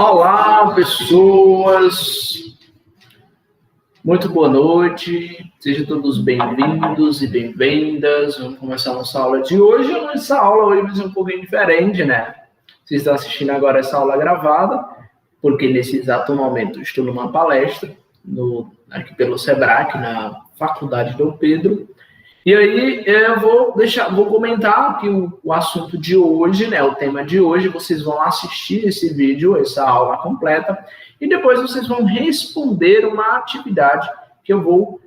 Olá, pessoas! Muito boa noite, sejam todos bem-vindos e bem-vindas. Vamos começar a nossa aula de hoje. Essa aula hoje vai ser um pouquinho diferente, né? Vocês estão assistindo agora essa aula gravada, porque nesse exato momento estou numa palestra aqui pelo SEBRAC, na Faculdade Dom Pedro. E aí eu vou comentar aqui o assunto de hoje, né? O tema de hoje. Vocês vão assistir esse vídeo, essa aula completa, e depois vocês vão responder uma atividade que eu vou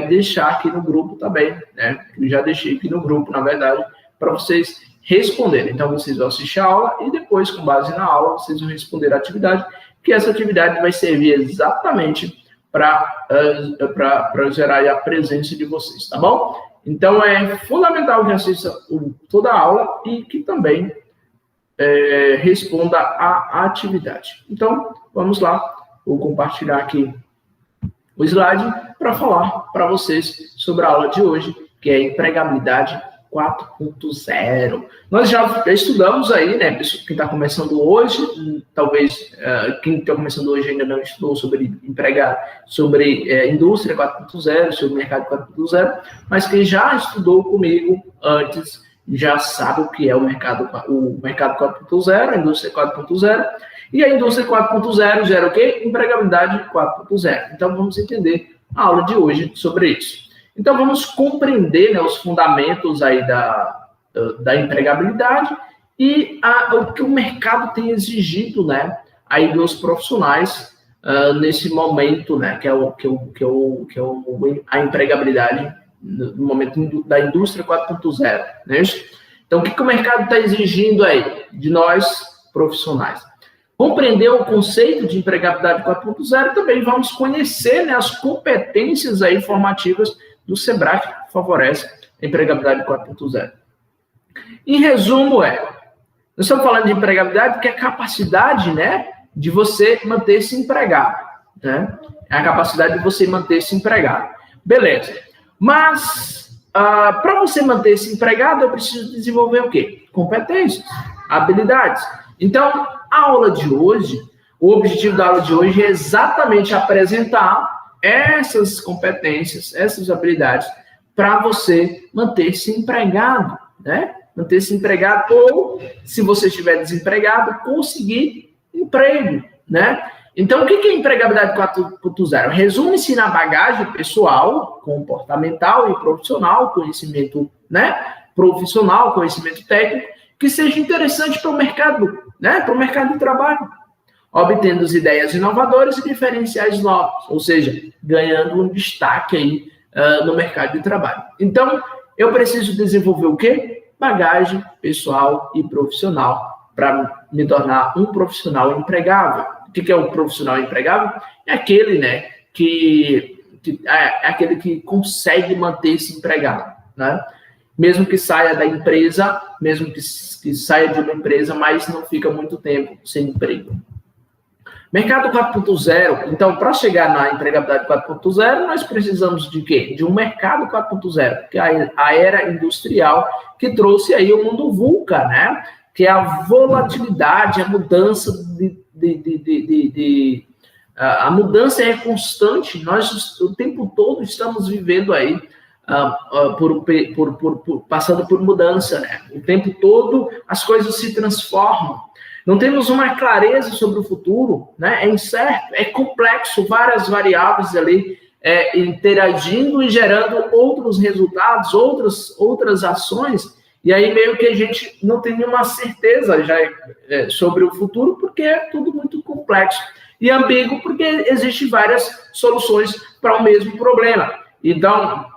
deixar aqui no grupo também, né? Eu já deixei aqui no grupo, na verdade, para vocês responderem. Então vocês vão assistir a aula e depois, com base na aula, vocês vão responder a atividade, que essa atividade vai servir exatamente para gerar a presença de vocês, tá bom? Então, é fundamental que assista toda a aula e que também responda à atividade. Então, vamos lá. Vou compartilhar aqui o slide para falar para vocês sobre a aula de hoje, que é empregabilidade 4.0. Nós já estudamos aí, né, pessoal, quem está começando hoje, talvez quem está começando hoje ainda não estudou sobre indústria 4.0, sobre mercado 4.0, mas quem já estudou comigo antes já sabe o que é o mercado 4.0, a indústria 4.0, e a indústria 4.0 gera o quê? Empregabilidade 4.0. Então vamos entender a aula de hoje sobre isso. Então, vamos compreender, né, os fundamentos aí da empregabilidade e o que o mercado tem exigido, né, aí dos profissionais nesse momento, né, que é a empregabilidade no momento da indústria 4.0, né? Então, o que o mercado está exigindo aí de nós, profissionais? Compreender o conceito de empregabilidade 4.0, também vamos conhecer, né, as competências aí formativas do SEBRAC, que favorece a empregabilidade 4.0. Em resumo, nós estamos falando de empregabilidade porque é a capacidade, né, de você manter-se empregado, né? É a capacidade de você manter-se empregado. Beleza. Mas, para você manter-se empregado, eu preciso desenvolver o quê? Competências, habilidades. Então, a aula de hoje, o objetivo da aula de hoje é exatamente apresentar essas competências, essas habilidades, para você manter-se empregado, né? Manter-se empregado ou, se você estiver desempregado, conseguir emprego, né? Então, o que é empregabilidade 4.0? Resume-se na bagagem pessoal, comportamental e profissional, conhecimento, né, profissional, conhecimento técnico, que seja interessante para o mercado, né, para o mercado de trabalho, obtendo as ideias inovadoras e diferenciais novos, ou seja, ganhando um destaque aí no mercado de trabalho. Então, eu preciso desenvolver o quê? Bagagem pessoal e profissional para me tornar um profissional empregável. O que é um profissional empregável? É aquele, né, aquele que consegue manter-se empregado, né? Mesmo que saia da empresa, mesmo que saia de uma empresa, mas não fica muito tempo sem emprego. Mercado 4.0, então, para chegar na empregabilidade 4.0, nós precisamos de quê? De um mercado 4.0, que é a era industrial que trouxe aí o mundo VUCA, né? Que é a volatilidade, a mudança a mudança é constante. Nós o tempo todo estamos vivendo aí passando por mudança, né? O tempo todo as coisas se transformam. Não temos uma clareza sobre o futuro, né? É incerto, é complexo, várias variáveis ali interagindo e gerando outros resultados, outras ações, e aí meio que a gente não tem nenhuma certeza já sobre o futuro, porque é tudo muito complexo e ambíguo, porque existem várias soluções para o mesmo problema. Então,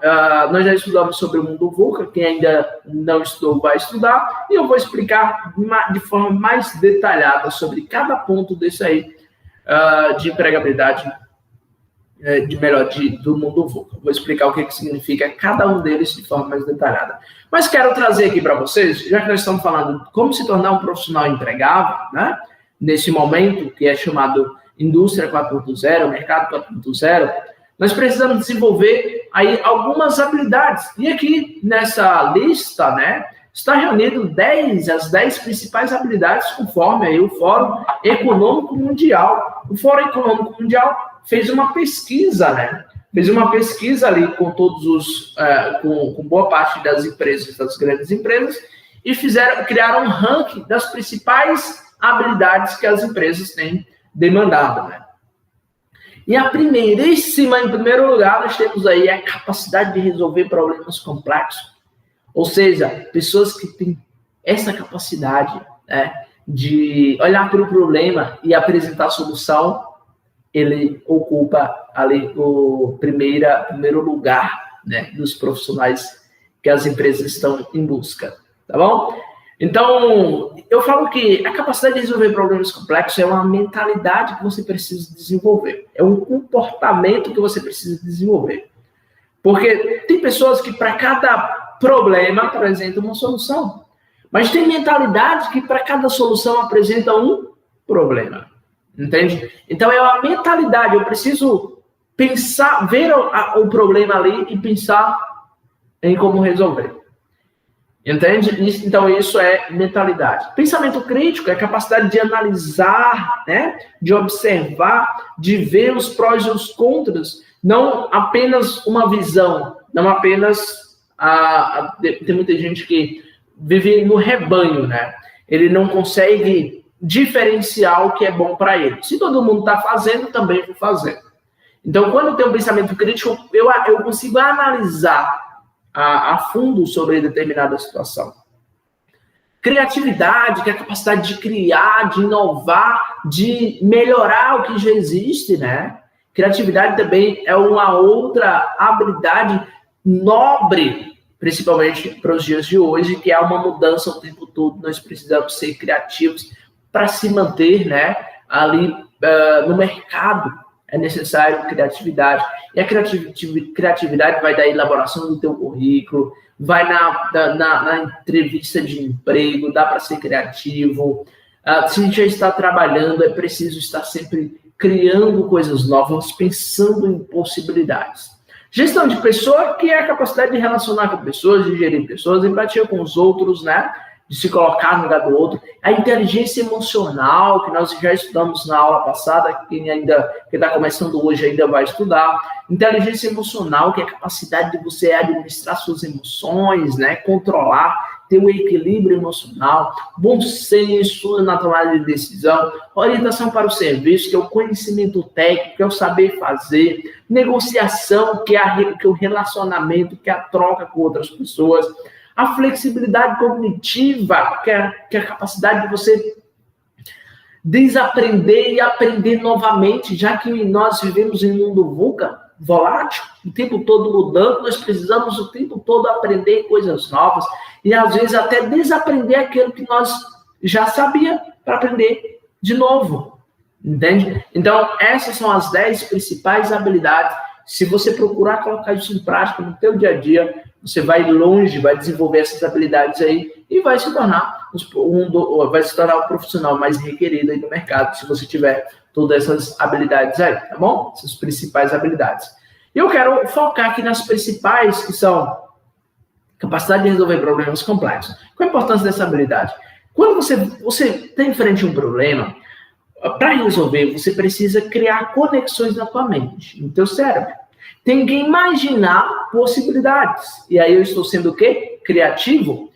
nós já estudamos sobre o mundo VUCA, quem ainda não estudou vai estudar, e eu vou explicar de forma mais detalhada sobre cada ponto desse aí de empregabilidade, do mundo VUCA. Vou explicar o que significa cada um deles de forma mais detalhada. Mas quero trazer aqui para vocês, já que nós estamos falando de como se tornar um profissional empregável, né? Nesse momento que é chamado indústria 4.0, mercado 4.0, nós precisamos desenvolver aí algumas habilidades. E aqui nessa lista, né, está reunido as 10 principais habilidades conforme aí o Fórum Econômico Mundial. O Fórum Econômico Mundial fez uma pesquisa, né? Fez uma pesquisa ali com com boa parte das empresas, das grandes empresas, e criaram um ranking das principais habilidades que as empresas têm demandado, né? E em primeiro lugar, nós temos aí a capacidade de resolver problemas complexos. Ou seja, pessoas que têm essa capacidade, né, de olhar para o problema e apresentar a solução, ele ocupa ali o primeiro lugar, né, dos profissionais que as empresas estão em busca, tá bom? Então, eu falo que a capacidade de resolver problemas complexos é uma mentalidade que você precisa desenvolver, é um comportamento que você precisa desenvolver. Porque tem pessoas que para cada problema apresentam uma solução, mas tem mentalidade que para cada solução apresenta um problema, entende? Então, é uma mentalidade, eu preciso pensar, ver o problema ali e pensar em como resolver. Entende? Então, isso é mentalidade. Pensamento crítico é a capacidade de analisar, né? De observar, de ver os prós e os contras, não apenas uma visão, não apenas... tem muita gente que vive no rebanho, né? Ele não consegue diferenciar o que é bom para ele. Se todo mundo está fazendo, também vou fazer. Então, quando eu tenho um pensamento crítico, eu consigo analisar a fundo sobre determinada situação. Criatividade, que é a capacidade de criar, de inovar, de melhorar o que já existe, né? Criatividade também é uma outra habilidade nobre, principalmente para os dias de hoje, que é uma mudança o tempo todo. Nós precisamos ser criativos para se manter, né, ali no mercado. É necessário criatividade. E a criatividade vai da elaboração do teu currículo, vai na entrevista de emprego, dá para ser criativo. Se a gente já está trabalhando, é preciso estar sempre criando coisas novas, pensando em possibilidades. Gestão de pessoa, que é a capacidade de relacionar com pessoas, de gerir pessoas, empatia com os outros, né? De se colocar no lugar do outro. A inteligência emocional, que nós já estudamos na aula passada, quem está começando hoje ainda vai estudar. Inteligência emocional, que é a capacidade de você administrar suas emoções, né? Controlar, ter um equilíbrio emocional, bom senso na tomada de decisão, orientação para o serviço, que é o conhecimento técnico, que é o saber fazer, negociação, que é o relacionamento, que é a troca com outras pessoas, a flexibilidade cognitiva, que é a capacidade de você desaprender e aprender novamente, já que nós vivemos em um mundo volátil, o tempo todo mudando, nós precisamos o tempo todo aprender coisas novas e às vezes até desaprender aquilo que nós já sabia para aprender de novo, entende? Então, essas são as 10 principais habilidades. Se você procurar colocar isso em prática no teu dia a dia, você vai longe, vai desenvolver essas habilidades aí e vai se tornar o profissional mais requerido aí no mercado, se você tiver todas essas habilidades aí, tá bom? Essas principais habilidades. E eu quero focar aqui nas principais, que são capacidade de resolver problemas complexos. Qual a importância dessa habilidade? Quando você tem em frente um problema, para resolver, você precisa criar conexões na tua mente, no teu cérebro. Tem que imaginar possibilidades. E aí eu estou sendo o quê? Criativo.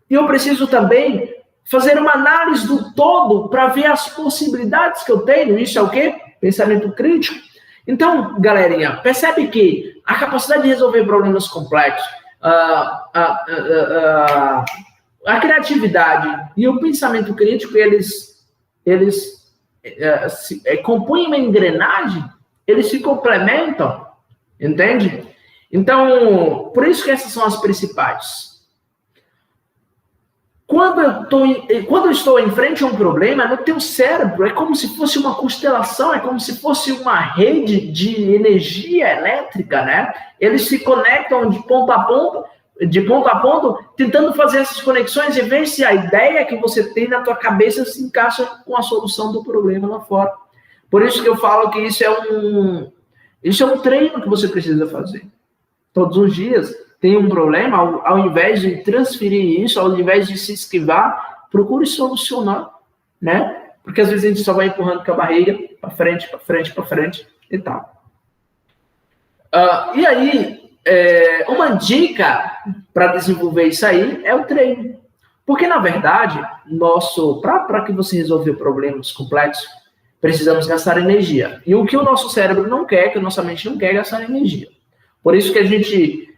E eu preciso também fazer uma análise do todo para ver as possibilidades que eu tenho. Isso é o quê? Pensamento crítico. Então, galerinha, percebe que a capacidade de resolver problemas complexos, a criatividade e o pensamento crítico, eles compõem uma engrenagem, eles se complementam, entende? Então, por isso que essas são as principais. Quando eu estou em frente a um problema, no teu cérebro é como se fosse uma constelação, é como se fosse uma rede de energia elétrica, né? Eles se conectam de ponto a ponto, tentando fazer essas conexões e ver se a ideia que você tem na tua cabeça se encaixa com a solução do problema lá fora. Por isso que eu falo que isso é um treino que você precisa fazer. Todos os dias, tem um problema, ao invés de transferir isso, ao invés de se esquivar, procure solucionar, né? Porque às vezes a gente só vai empurrando com a barriga para frente, para frente, para frente e tal. E aí, uma dica para desenvolver isso aí é o treino. Porque, na verdade, para que você resolver problemas complexos, precisamos gastar energia. E o que o nosso cérebro não quer, que a nossa mente não quer, é gastar energia. Por isso que a gente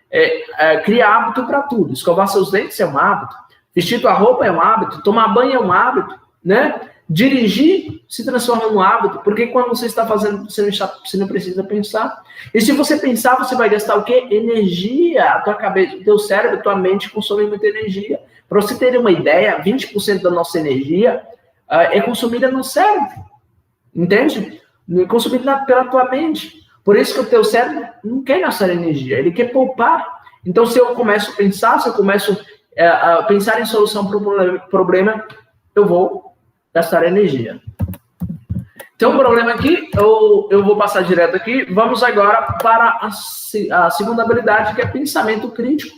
cria hábito para tudo. Escovar seus dentes é um hábito. Vestir tua roupa é um hábito. Tomar banho é um hábito, né? Dirigir se transforma num hábito, porque quando você está fazendo, você não precisa pensar. E se você pensar, você vai gastar o quê? Energia. A tua cabeça, o teu cérebro, tua mente consome muita energia. Para você ter uma ideia, 20% da nossa energia é consumida no cérebro. Entende? Consumida pela tua mente. Por isso que o teu cérebro não quer gastar energia, ele quer poupar. Então, se eu começo a pensar, se eu começo a pensar em solução para o problema, eu vou gastar energia. Então, o problema aqui, eu vou passar direto aqui. Vamos agora para a segunda habilidade, que é pensamento crítico,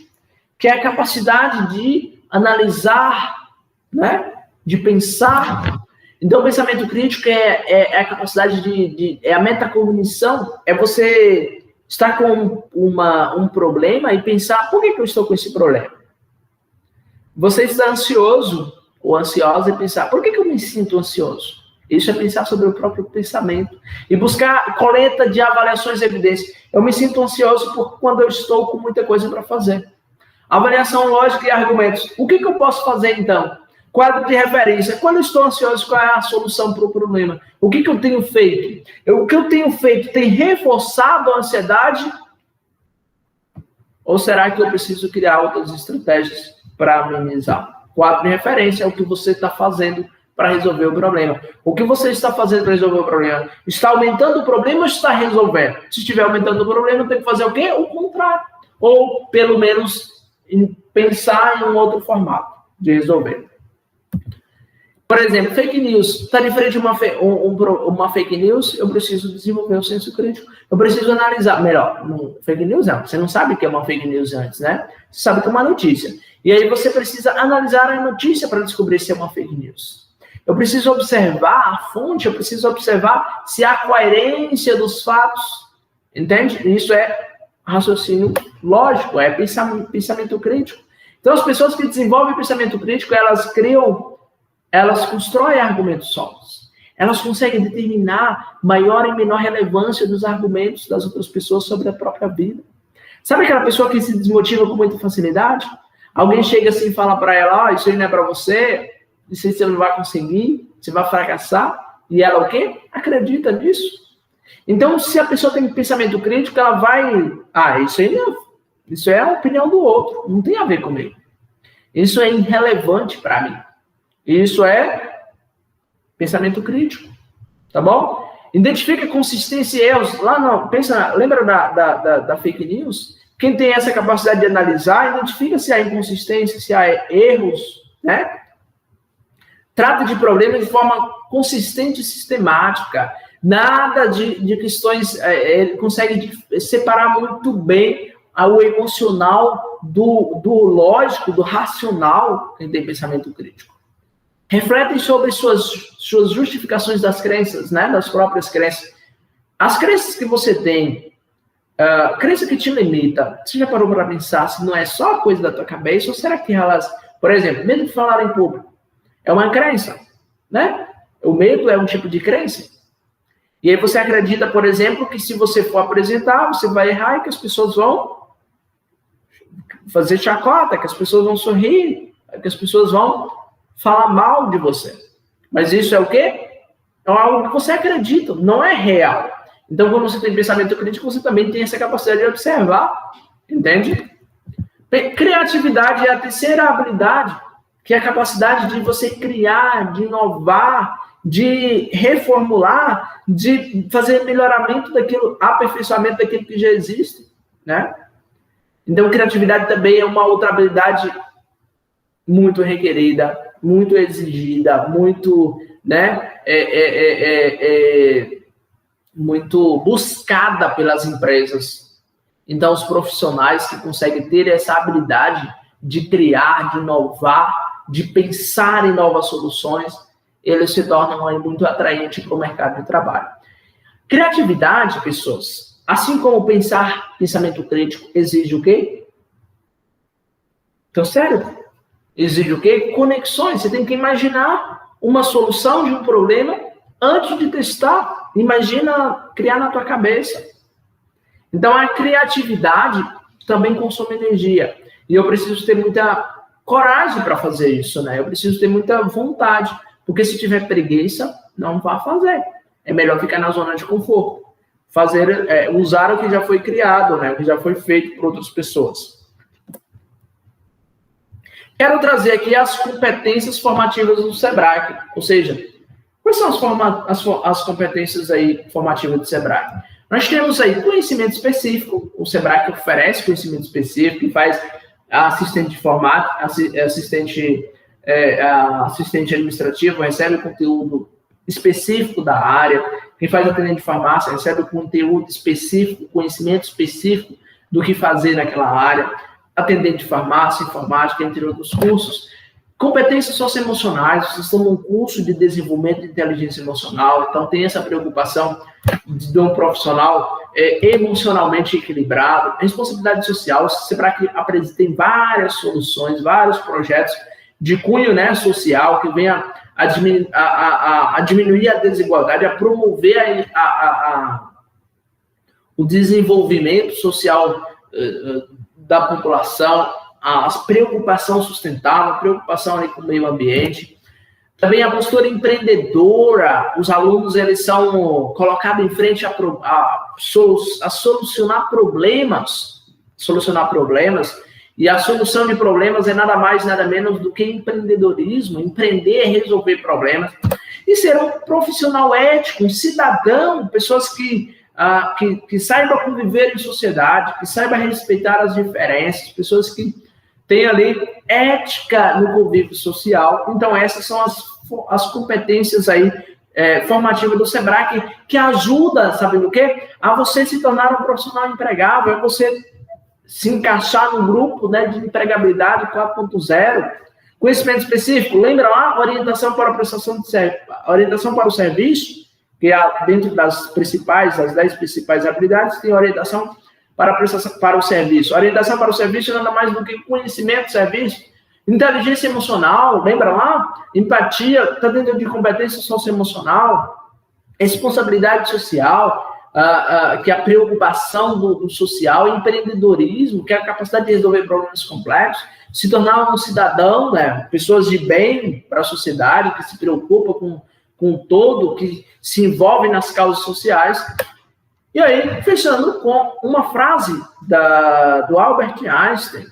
que é a capacidade de analisar, né? De pensar. Então, o pensamento crítico é a capacidade é a metacognição, é você estar com um problema e pensar, por que eu estou com esse problema? Você está ansioso ou ansiosa e pensar, por que eu me sinto ansioso? Isso é pensar sobre o próprio pensamento e buscar coleta de avaliações e evidências. Eu me sinto ansioso quando eu estou com muita coisa para fazer. Avaliação lógica e argumentos. O que eu posso fazer, então? Quadro de referência. Quando eu estou ansioso, qual é a solução para o problema? O que eu tenho feito? O que eu tenho feito tem reforçado a ansiedade? Ou será que eu preciso criar outras estratégias para amenizar? Quadro de referência é o que você está fazendo para resolver o problema. O que você está fazendo para resolver o problema? Está aumentando o problema ou está resolvendo? Se estiver aumentando o problema, tem que fazer o quê? O contrário. Ou, pelo menos, pensar em um outro formato de resolver. Por exemplo, fake news. Está de frente a uma fake news, eu preciso desenvolver um senso crítico. Eu preciso analisar. Melhor, fake news não. Você não sabe o que é uma fake news antes, né? Você sabe que é uma notícia. E aí você precisa analisar a notícia para descobrir se é uma fake news. Eu preciso observar a fonte, eu preciso observar se há coerência dos fatos. Entende? Isso é raciocínio lógico, é pensamento crítico. Então, as pessoas que desenvolvem pensamento crítico, elas constroem argumentos sólidos. Elas conseguem determinar maior e menor relevância dos argumentos das outras pessoas sobre a própria vida. Sabe aquela pessoa que se desmotiva com muita facilidade? Alguém chega assim e fala para ela, isso aí não é para você, isso aí você não vai conseguir, você vai fracassar. E ela o quê? Acredita nisso. Então, se a pessoa tem pensamento crítico, ela vai... isso aí não, isso é a opinião do outro, não tem a ver comigo. Isso é irrelevante para mim. Isso é pensamento crítico, tá bom? Identifica consistência e erros. Lembra da fake news? Quem tem essa capacidade de analisar, identifica se há inconsistência, se há erros, né? Trata de problemas de forma consistente e sistemática. Nada de questões... ele consegue separar muito bem o emocional do lógico, do racional, quem tem pensamento crítico. Refletem sobre suas justificações das crenças, né? Das próprias crenças. As crenças que você tem, crença que te limita, você já parou para pensar se não é só coisa da tua cabeça, ou será que elas, por exemplo, medo de falar em público, é uma crença, né? O medo é um tipo de crença. E aí você acredita, por exemplo, que se você for apresentar, você vai errar e que as pessoas vão fazer chacota, que as pessoas vão sorrir, que as pessoas vão falar mal de você. Mas isso é o quê? É algo que você acredita, não é real. Então, quando você tem pensamento crítico, você também tem essa capacidade de observar, entende? Criatividade é a terceira habilidade, que é a capacidade de você criar, de inovar, de reformular, de fazer melhoramento daquilo, aperfeiçoamento daquilo que já existe, né? Então, criatividade também é uma outra habilidade muito requerida, muito exigida, muito, né, muito buscada pelas empresas. Então, os profissionais que conseguem ter essa habilidade de criar, de inovar, de pensar em novas soluções, eles se tornam aí muito atraentes para o mercado de trabalho. Criatividade, pessoas, assim como pensamento crítico, exige o quê? Então, sério, exige o quê? Conexões. Você tem que imaginar uma solução de um problema antes de testar. Imagina criar na tua cabeça. Então, a criatividade também consome energia. E eu preciso ter muita coragem para fazer isso, né? Eu preciso ter muita vontade. Porque se tiver preguiça, não vá fazer. É melhor ficar na zona de conforto. Usar o que já foi criado, né? O que já foi feito por outras pessoas. Quero trazer aqui as competências formativas do Sebrae. Ou seja, quais são as competências aí formativas do Sebrae? Nós temos aí conhecimento específico, o Sebrae que oferece conhecimento específico, que faz assistente de informática, assistente administrativo, recebe conteúdo específico da área, quem faz atendente de farmácia recebe conteúdo específico, conhecimento específico do que fazer naquela área, atendente de farmácia, informática, entre outros cursos. Competências socioemocionais, vocês estão num curso de desenvolvimento de inteligência emocional, então tem essa preocupação de um profissional emocionalmente equilibrado. Responsabilidade social, Sebrae apresenta várias soluções, vários projetos de cunho, né, social, que venha a diminuir a desigualdade, a promover o desenvolvimento social da população, a preocupação sustentável, a preocupação ali com o meio ambiente. Também a postura empreendedora, os alunos eles são colocados em frente a solucionar problemas, e a solução de problemas é nada mais, nada menos do que empreendedorismo, empreender é resolver problemas, e ser um profissional ético, um cidadão, pessoas que saibam conviver em sociedade, que saibam respeitar as diferenças, pessoas que têm ali ética no convívio social. Então, essas são as competências aí formativas do Sebrae que ajuda, sabe do quê? A você se tornar um profissional empregável, a você se encaixar no grupo, né, de empregabilidade 4.0, conhecimento específico. Lembra lá? Orientação para a prestação de serviço, orientação para o serviço, que dentro das 10 principais habilidades, tem orientação para o serviço. Orientação para o serviço nada mais do que conhecimento do serviço. Inteligência emocional, lembra lá? Empatia, está dentro de competência socioemocional. Responsabilidade social, que é a preocupação do social. Empreendedorismo, que é a capacidade de resolver problemas complexos. Se tornar um cidadão, né? Pessoas de bem para a sociedade, que se preocupa com o todo, que se envolve nas causas sociais. E aí, fechando com uma frase do Albert Einstein: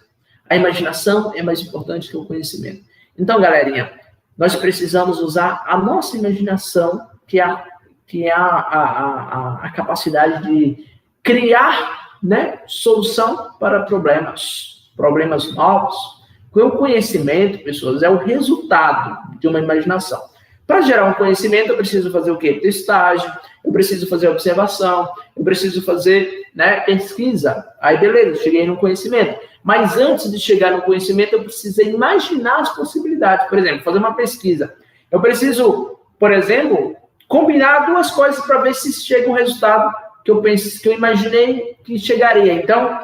a imaginação é mais importante que o conhecimento. Então, galerinha, nós precisamos usar a nossa imaginação, que é a capacidade de criar, né, solução para problemas novos. O conhecimento, pessoas, é o resultado de uma imaginação. Para gerar um conhecimento, eu preciso fazer o quê? Testagem, eu preciso fazer observação, eu preciso fazer, né, pesquisa. Aí, beleza, cheguei no conhecimento. Mas antes de chegar no conhecimento, eu preciso imaginar as possibilidades. Por exemplo, fazer uma pesquisa. Eu preciso, por exemplo, combinar duas coisas para ver se chega um resultado que eu imaginei que chegaria. Então,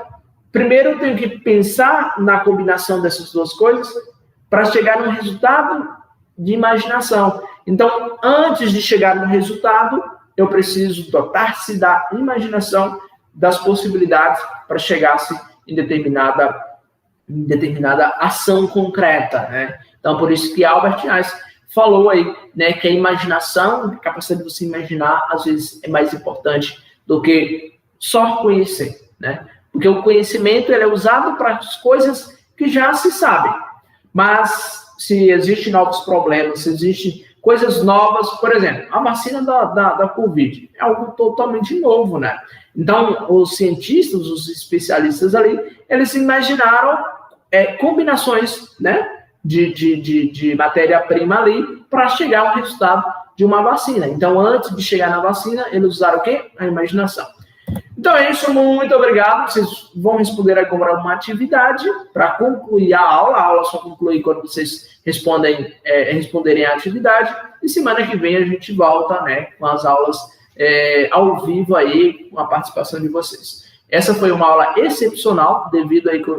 primeiro eu tenho que pensar na combinação dessas duas coisas para chegar no resultado de imaginação. Então, antes de chegar no resultado, eu preciso dotar-se da imaginação, das possibilidades para chegar-se em determinada ação concreta, né? Então, por isso que Albert Einstein falou aí, né, que a imaginação, a capacidade de você imaginar, às vezes é mais importante do que só conhecer, né? Porque o conhecimento ele é usado para as coisas que já se sabem, mas se existem novos problemas, se existem coisas novas, por exemplo, a vacina da Covid é algo totalmente novo, né? Então, os cientistas, os especialistas ali, eles imaginaram combinações, né, de matéria-prima ali para chegar ao resultado de uma vacina. Então, antes de chegar na vacina, eles usaram o quê? A imaginação. Então é isso, muito obrigado. Vocês vão responder agora uma atividade para concluir a aula só conclui quando vocês responderem a atividade. E semana que vem a gente volta, né, com as aulas ao vivo aí, com a participação de vocês. Essa foi uma aula excepcional, devido aí que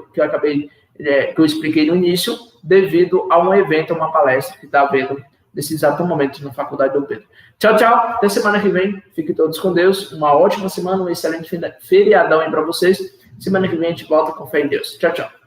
eu expliquei no início, devido a um evento, uma palestra que está havendo nesse exato momento na Faculdade Dom Pedro. Tchau, tchau. Até semana que vem. Fiquem todos com Deus. Uma ótima semana, um excelente feriadão aí para vocês. Semana que vem a gente volta com fé em Deus. Tchau, tchau.